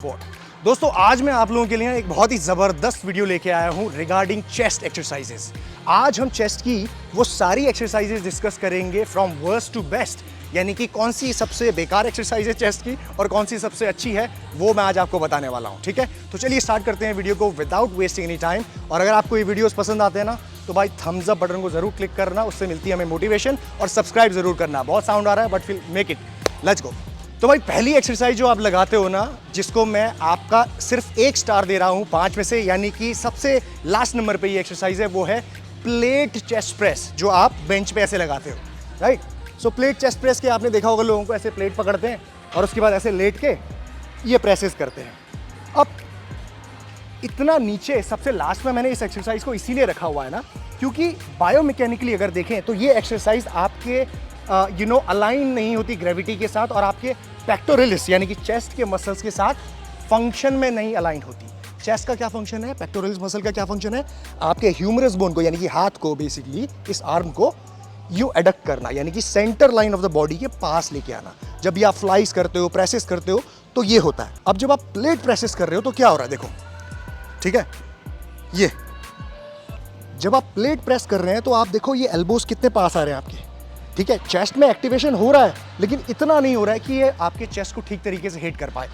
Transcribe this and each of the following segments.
Sport. दोस्तों आज मैं आप लोगों के लिए एक बहुत ही ज़बरदस्त वीडियो लेके आया हूँ रिगार्डिंग चेस्ट एक्सरसाइजेस। आज हम चेस्ट की वो सारी एक्सरसाइजेस डिस्कस करेंगे फ्रॉम वर्स्ट टू बेस्ट, यानी कि कौन सी सबसे बेकार एक्सरसाइज है चेस्ट की और कौन सी सबसे अच्छी है, वो मैं आज आपको बताने वाला हूँ। ठीक है, तो चलिए स्टार्ट करते हैं वीडियो को विदाउट वेस्टिंग एनी टाइम। और अगर आपको ये वीडियोस पसंद आते हैं ना तो भाई थम्स अप बटन को जरूर क्लिक करना, उससे मिलती है हमें मोटिवेशन, और सब्सक्राइब जरूर करना। बहुत साउंड आ रहा है बट फिर मेक इट, लेट्स गो। तो भाई पहली एक्सरसाइज जो आप लगाते हो ना, जिसको मैं आपका सिर्फ 1 स्टार दे रहा हूं 5 में से, यानी कि सबसे लास्ट नंबर पे ये एक्सरसाइज है, वो है प्लेट चेस्ट प्रेस, जो आप बेंच पे ऐसे लगाते हो, राइट। सो प्लेट चेस्ट प्रेस के आपने देखा होगा लोगों को ऐसे प्लेट पकड़ते हैं और उसके बाद ऐसे लेट के ये प्रेसेस करते हैं। अब इतना नीचे सबसे लास्ट में मैंने इस एक्सरसाइज को इसीलिए रखा हुआ है ना, क्योंकि बायोमैकेनिकली अगर देखें तो ये एक्सरसाइज आपके अलाइन नहीं होती ग्रेविटी के साथ, और आपके पेक्टोरलिस यानी कि चेस्ट के मसल्स के साथ फंक्शन में नहीं अलाइन होती। चेस्ट का क्या फंक्शन है, पेक्टोरलिस मसल का क्या फंक्शन है, आपके ह्यूमरस बोन को यानी कि हाथ को, बेसिकली इस आर्म को यू एडक्ट करना, यानी कि centre line of the body के पास लेके आना। जब भी आप फ्लाइज करते हो, प्रेसेस करते हो, तो ये होता है। अब जब आप प्लेट प्रेसेस कर रहे हो तो क्या हो रहा है, देखो, ठीक है, ये जब आप प्लेट प्रेस कर रहे हैं तो आप देखो ये एल्बोस कितने पास आ रहे हैं आपके, ठीक है। चेस्ट में एक्टिवेशन हो रहा है लेकिन इतना नहीं हो रहा है कि ये आपके चेस्ट को ठीक तरीके से हिट कर पाए।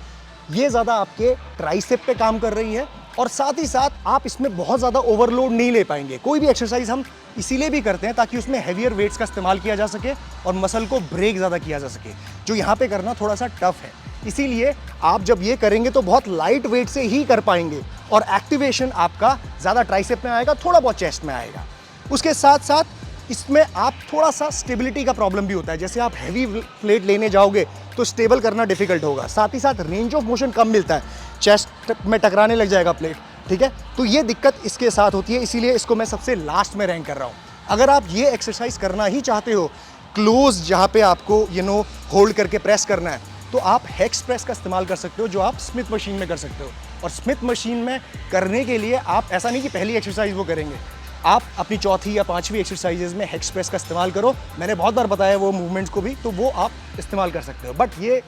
ये ज़्यादा आपके ट्राइसेप पे काम कर रही है, और साथ ही साथ आप इसमें बहुत ज़्यादा ओवरलोड नहीं ले पाएंगे। कोई भी एक्सरसाइज हम इसीलिए भी करते हैं ताकि उसमें हैवियर वेट्स का इस्तेमाल किया जा सके और मसल को ब्रेक ज़्यादा किया जा सके, जो यहाँ पे करना थोड़ा सा टफ है। इसीलिए आप जब ये करेंगे तो बहुत लाइट वेट से ही कर पाएंगे, और एक्टिवेशन आपका ज़्यादा ट्राइसेप में आएगा, थोड़ा बहुत चेस्ट में आएगा। उसके साथ साथ इसमें आप थोड़ा सा स्टेबिलिटी का प्रॉब्लम भी होता है। जैसे आप हैवी प्लेट लेने जाओगे तो स्टेबल करना डिफिकल्ट होगा, साथ ही साथ रेंज ऑफ मोशन कम मिलता है, चेस्ट में टकराने लग जाएगा प्लेट, ठीक है। तो ये दिक्कत इसके साथ होती है, इसीलिए इसको मैं सबसे लास्ट में रैंक कर रहा हूँ। अगर आप ये एक्सरसाइज करना ही चाहते हो क्लोज, जहाँ पे आपको होल्ड करके प्रेस करना है, तो आप हेक्स प्रेस का इस्तेमाल कर सकते हो, जो आप स्मिथ मशीन में कर सकते हो। और स्मिथ मशीन में करने के लिए आप ऐसा नहीं कि पहली एक्सरसाइज वो करेंगे, आप अपनी चौथी या 5वीं एक्सरसाइजेज में हेक्स प्रेस का इस्तेमाल करो। मैंने बहुत बार बताया वो मूवमेंट्स को भी, तो वो आप इस्तेमाल कर सकते हो, बट ये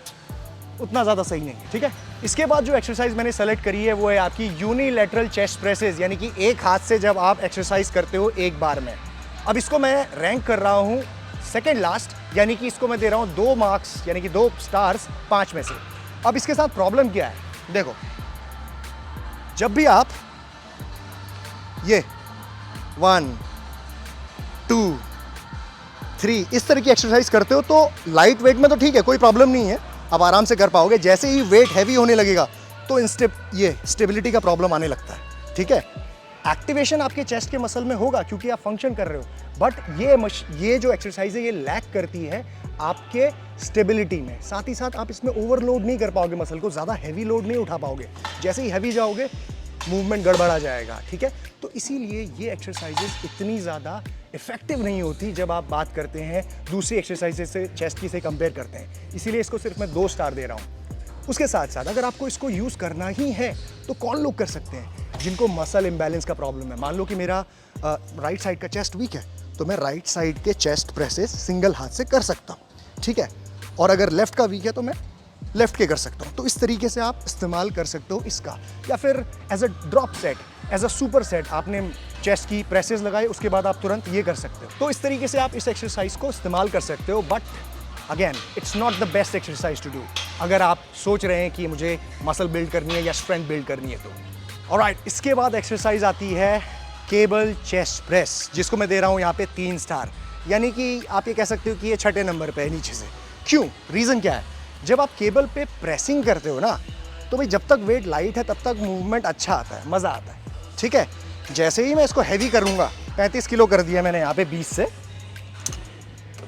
उतना ज़्यादा सही नहीं है, ठीक है। इसके बाद जो एक्सरसाइज मैंने सेलेक्ट करी है वो है आपकी यूनिलैटरल चेस्ट प्रेसेस, यानी कि एक हाथ से जब आप एक्सरसाइज करते हो एक बार में। अब इसको मैं रैंक कर रहा हूँ सेकेंड लास्ट, यानी कि इसको मैं दे रहा हूँ 2 मार्क्स, यानी कि 2 स्टार्स 5 में से। अब इसके साथ प्रॉब्लम क्या है, देखो, जब भी आप ये 1 2 3 इस तरह की एक्सरसाइज करते हो तो लाइट वेट में तो ठीक है, कोई प्रॉब्लम नहीं है, आप आराम से कर पाओगे। जैसे ही वेट हैवी होने लगेगा तो ये स्टेबिलिटी का प्रॉब्लम आने लगता है, ठीक है। एक्टिवेशन आपके चेस्ट के मसल में होगा क्योंकि आप फंक्शन कर रहे हो, बट ये जो एक्सरसाइज है ये लैक करती है आपके स्टेबिलिटी में। साथ ही साथ आप इसमें ओवरलोड नहीं कर पाओगे मसल को, ज़्यादा हैवी लोड नहीं उठा पाओगे। जैसे ही हैवी जाओगे मूवमेंट गड़बड़ा जाएगा, ठीक है। तो इसीलिए ये एक्सरसाइजेस इतनी ज़्यादा इफेक्टिव नहीं होती जब आप बात करते हैं दूसरी एक्सरसाइजेस से, चेस्ट की से कंपेयर करते हैं। इसीलिए इसको सिर्फ मैं 2 स्टार दे रहा हूँ। उसके साथ साथ अगर आपको इसको यूज़ करना ही है तो कौन लोग कर सकते हैं जिनको मसल इम्बैलेंस का प्रॉब्लम है। मान लो कि मेरा राइट साइड का चेस्ट वीक है, तो मैं राइट साइड के चेस्ट प्रेसेस सिंगल हाथ से कर सकता हूँ, ठीक है। और अगर लेफ्ट का वीक है तो मैं लेफ्ट के कर सकता हूँ। तो इस तरीके से आप इस्तेमाल कर सकते हो इसका, या फिर as a drop set, as a super set, आपने चेस्ट की प्रेसेस लगाए उसके बाद आप तुरंत ये कर सकते हो। तो इस तरीके से आप इस एक्सरसाइज को इस्तेमाल कर सकते हो, but again it's not the best exercise to do अगर आप सोच रहे हैं कि मुझे मसल बिल्ड करनी है या स्ट्रेंथ बिल्ड करनी है तो। ऑलराइट, इसके बाद एक्सरसाइज आती है केबल चेस्ट प्रेस, जिसको मैं दे रहा हूँ यहाँ पे 3 स्टार, यानी कि आप ये कह सकते हो कि ये 6ठे नंबर पे है नीचे से। क्यों, रीज़न क्या है, जब आप केबल पे प्रेसिंग करते हो ना, तो भाई जब तक वेट लाइट है तब तक मूवमेंट अच्छा आता है, मज़ा आता है, ठीक है। जैसे ही मैं इसको हैवी करूँगा, 35 किलो कर दिया मैंने यहाँ पे 20 से,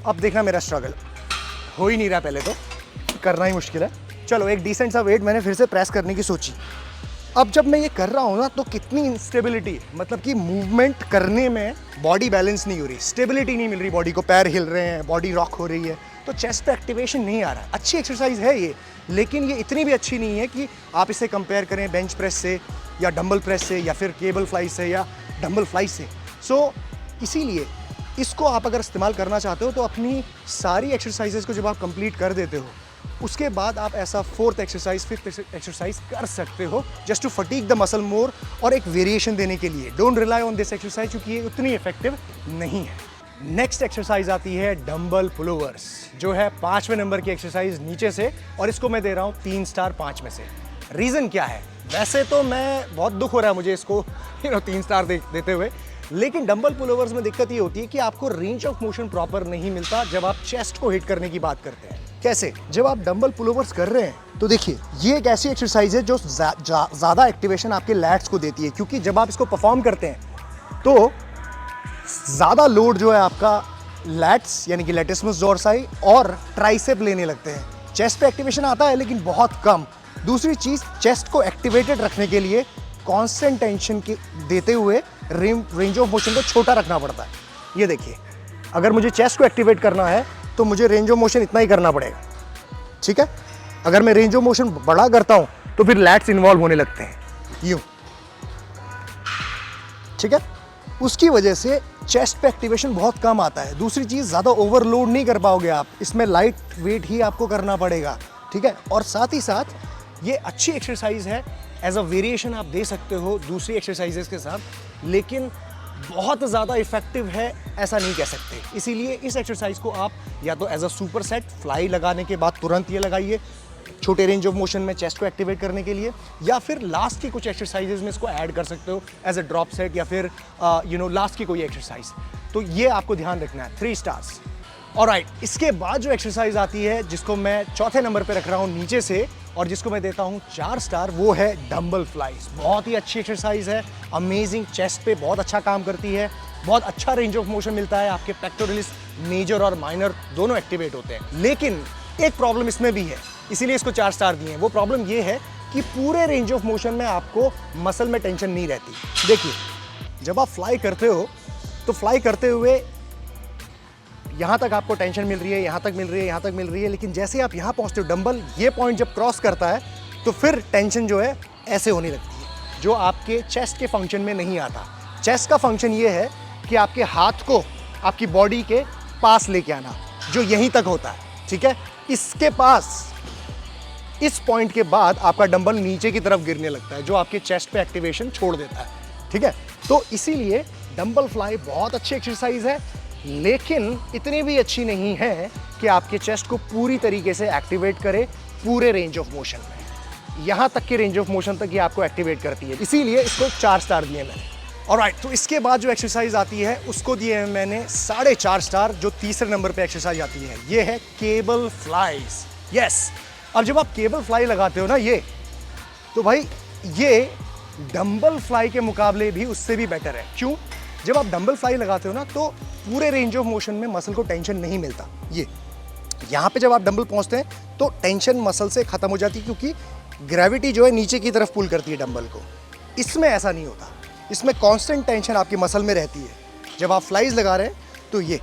अब देखना मेरा स्ट्रगल हो ही नहीं रहा, पहले तो करना ही मुश्किल है। चलो एक डिसेंट सा वेट मैंने फिर से प्रेस करने की सोची। अब जब मैं ये कर रहा हूँ ना तो कितनी इंस्टेबिलिटी, मतलब कि मूवमेंट करने में बॉडी बैलेंस नहीं हो रही, स्टेबिलिटी नहीं मिल रही बॉडी को, पैर हिल रहे हैं, बॉडी रॉक हो रही है, तो चेस्ट पे एक्टिवेशन नहीं आ रहा है। अच्छी एक्सरसाइज है ये, लेकिन ये इतनी भी अच्छी नहीं है कि आप इसे कंपेयर करें बेंच प्रेस से या डंबल प्रेस से या फिर केबल फ्लाई से या डंबल फ्लाई से। सो इसीलिए इसको आप अगर इस्तेमाल करना चाहते हो तो अपनी सारी एक्सरसाइजेज को जब आप कंप्लीट कर देते हो उसके बाद आप ऐसा फोर्थ एक्सरसाइज, फिफ्थ एक्सरसाइज कर सकते हो just to fatigue the muscle more और एक वेरिएशन देने के लिए। Don't rely on this exercise क्योंकि ये उतनी इफेक्टिव नहीं है। नेक्स्ट एक्सरसाइज आती है डंबल पुलोवर्स, जो है 5वें नंबर की एक्सरसाइज नीचे से, और इसको मैं दे रहा हूँ 3 स्टार 5 में से। रीज़न क्या है? वैसे तो मैं बहुत दुख हो रहा है मुझे इसको 3 स्टार देते हुए, लेकिन डंबल पुलोवर्स में दिक्कत ये होती है कि आपको रेंज ऑफ मोशन प्रॉपर नहीं मिलता जब आप चेस्ट को हिट करने की बात करते हैं। कैसे? जब आप डंबल पुलोवर्स कर रहे हैं तो देखिए ये एक ऐसी एक्सरसाइज है जो ज़्यादा एक्टिवेशन आपके लैट्स को देती है, क्योंकि जब आप इसको परफॉर्म करते हैं तो ज़्यादा लोड जो है आपका लैट्स यानी कि लैटिस्मस डोर्साई और ट्राइसेप लेने लगते हैं। चेस्ट पे एक्टिवेशन आता है लेकिन बहुत कम। दूसरी चीज़, चेस्ट को एक्टिवेटेड रखने के लिए कांस्टेंट टेंशन के देते हुए रेंज ऑफ मोशन को छोटा रखना पड़ता है। ये देखिए, अगर मुझे चेस्ट को एक्टिवेट करना है तो मुझे रेंज ऑफ मोशन इतना ही करना पड़ेगा, ठीक है। अगर मैं रेंज ऑफ मोशन बड़ा करता हूं तो फिर लैट्स इन्वॉल्व होने लगते हैं, यूं, ठीक है। उसकी वजह से चेस्ट पे एक्टिवेशन बहुत कम आता है। दूसरी चीज़, ज़्यादा ओवरलोड नहीं कर पाओगे आप, इसमें लाइट वेट ही आपको करना पड़ेगा, ठीक है। और साथ ही साथ ये अच्छी एक्सरसाइज है, एज अ वेरिएशन आप दे सकते हो दूसरी एक्सरसाइजेस के साथ, लेकिन बहुत ज़्यादा इफेक्टिव है ऐसा नहीं कह सकते। इसीलिए इस एक्सरसाइज को आप या तो as a super set fly लगाने के बाद तुरंत ये लगाइए छोटे रेंज ऑफ मोशन में चेस्ट को एक्टिवेट करने के लिए, या फिर लास्ट की कुछ एक्सरसाइजेज में इसको ऐड कर सकते हो एज अ ड्रॉप सेट, या फिर लास्ट की कोई एक्सरसाइज। तो ये आपको ध्यान रखना है। 3 स्टार्स। ऑलराइट, इसके बाद जो एक्सरसाइज आती है जिसको मैं चौथे नंबर पे रख रहा हूँ नीचे से, और जिसको मैं देता हूँ 4 स्टार, वो है डंबल फ्लाइज। बहुत ही अच्छी एक्सरसाइज है, अमेजिंग, चेस्ट पे बहुत अच्छा काम करती है, बहुत अच्छा रेंज ऑफ मोशन मिलता है, आपके पेक्टोरलिस मेजर और माइनर दोनों एक्टिवेट होते हैं। लेकिन एक प्रॉब्लम इसमें भी है, इसीलिए इसको 4 स्टार दिए हैं। वो प्रॉब्लम ये है कि पूरे रेंज ऑफ मोशन में आपको मसल में टेंशन नहीं रहती। देखिए, जब आप फ्लाई करते हो तो फ्लाई करते हुए यहाँ तक आपको टेंशन मिल रही है, यहाँ तक मिल रही है, यहाँ तक मिल रही है, लेकिन जैसे आप यहाँ पहुँचते हो, डंबल ये पॉइंट जब क्रॉस करता है तो फिर टेंशन जो है ऐसे होने लगती है, जो आपके चेस्ट के फंक्शन में नहीं आता। चेस्ट का फंक्शन ये है कि आपके हाथ को आपकी बॉडी के पास लेके आना, जो यहीं तक होता है, ठीक है। इसके पास, इस पॉइंट के बाद आपका डंबल नीचे की तरफ गिरने लगता है, जो आपके चेस्ट पे एक्टिवेशन छोड़ देता है, ठीक है। तो इसीलिए डंबल फ्लाई बहुत अच्छी एक्सरसाइज है, लेकिन इतनी भी अच्छी नहीं है कि आपके चेस्ट को पूरी तरीके से एक्टिवेट करे पूरे रेंज ऑफ मोशन में। यहाँ तक के रेंज ऑफ मोशन तक ये आपको एक्टिवेट करती है, इसीलिए इसको 4 स्टार दिए मैंने। ऑलराइट, तो इसके बाद जो एक्सरसाइज आती है उसको दिए हैं मैंने 4.5 स्टार, जो तीसरे नंबर पे एक्सरसाइज आती है। ये है केबल फ्लाइज। यस, अब जब आप केबल फ्लाई लगाते हो ना, ये तो भाई ये डंबल फ्लाई के मुकाबले भी उससे भी बेटर है। क्यों? जब आप डंबल फ्लाई लगाते हो ना तो पूरे रेंज ऑफ मोशन में मसल को टेंशन नहीं मिलता। ये यहाँ पे जब आप डंबल पहुँचते हैं तो टेंशन मसल से ख़त्म हो जाती है, क्योंकि ग्रेविटी जो है नीचे की तरफ पुल करती है डंबल को। इसमें ऐसा नहीं होता, इसमें कांस्टेंट टेंशन आपकी मसल में रहती है। जब आप फ्लाइज लगा रहे हैं तो ये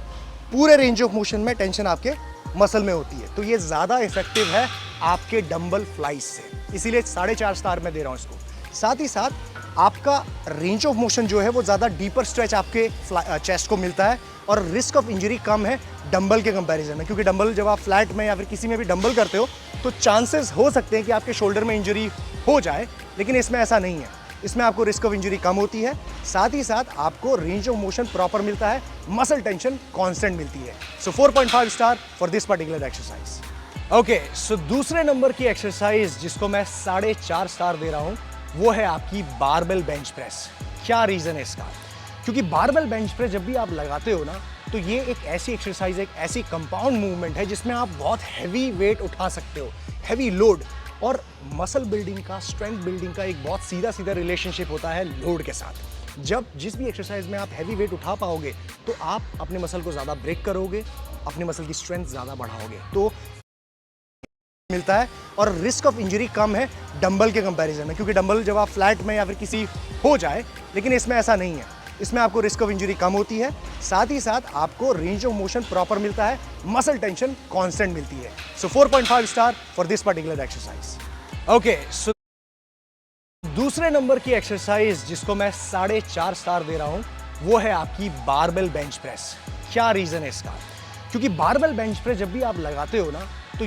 पूरे रेंज ऑफ मोशन में टेंशन आपके मसल में होती है, तो ये ज़्यादा इफेक्टिव है आपके डंबल फ्लाइज से, इसीलिए 4.5 स्टार में दे रहा हूँ इसको। साथ ही साथ आपका रेंज ऑफ मोशन जो है वो ज़्यादा डीपर स्ट्रेच आपके चेस्ट को मिलता है, और रिस्क ऑफ इंजरी कम है डंबल के कंपैरिजन में, क्योंकि डंबल जब आप फ्लैट में या फिर किसी में भी डंबल करते हो तो चांसेस हो सकते हैं कि आपके शोल्डर में इंजरी हो जाए, लेकिन इसमें ऐसा नहीं है। इसमें आपको रिस्क ऑफ इंजरी कम होती है, साथ ही साथ आपको रेंज ऑफ मोशन प्रॉपर मिलता है, मसल टेंशन कांस्टेंट मिलती है। So 4.5 star for this particular exercise. Okay, so दूसरे नंबर की एक्सरसाइज जिसको मैं 4.5 स्टार दे रहा हूँ वो है आपकी बारबेल बेंच प्रेस। क्या रीज़न है इसका? क्योंकि बारबेल बेंच प्रेस जब भी आप लगाते हो ना तो ये एक ऐसी एक्सरसाइज, एक ऐसी कंपाउंड मूवमेंट है जिसमें आप बहुत हैवी वेट उठा सकते हो, हैवी लोड, और मसल बिल्डिंग का, स्ट्रेंथ बिल्डिंग का एक बहुत सीधा सीधा रिलेशनशिप होता है लोड के साथ। जब जिस भी एक्सरसाइज में आप हैवी वेट उठा पाओगे तो आप अपने मसल को ज़्यादा ब्रेक करोगे, अपने मसल की स्ट्रेंथ ज़्यादा बढ़ाओगे, तो मिलता है, और रिस्क ऑफ इंजरी कम है डंबल के कंपैरिजन में, क्योंकि डंबल जब आप फ्लैट में या फिर किसी हो जाए, लेकिन इसमें ऐसा नहीं है। इसमें आपको रिस्क ऑफ इंजरी कम होती है, साथ ही साथ आपको रेंज ऑफ मोशन प्रॉपर मिलता है, मसल टेंशन कांस्टेंट मिलती है। So 4.5 star for this particular exercise. Okay, so दूसरे नंबर की एक्सरसाइज जिसको मैं 4.5 स्टार दे रहा हूं वो है आपकी बारबेल बेंच प्रेस। क्या रीजन है इसका? क्योंकि बारबेल बेंच प्रेस जब भी आप लगाते हो ना तो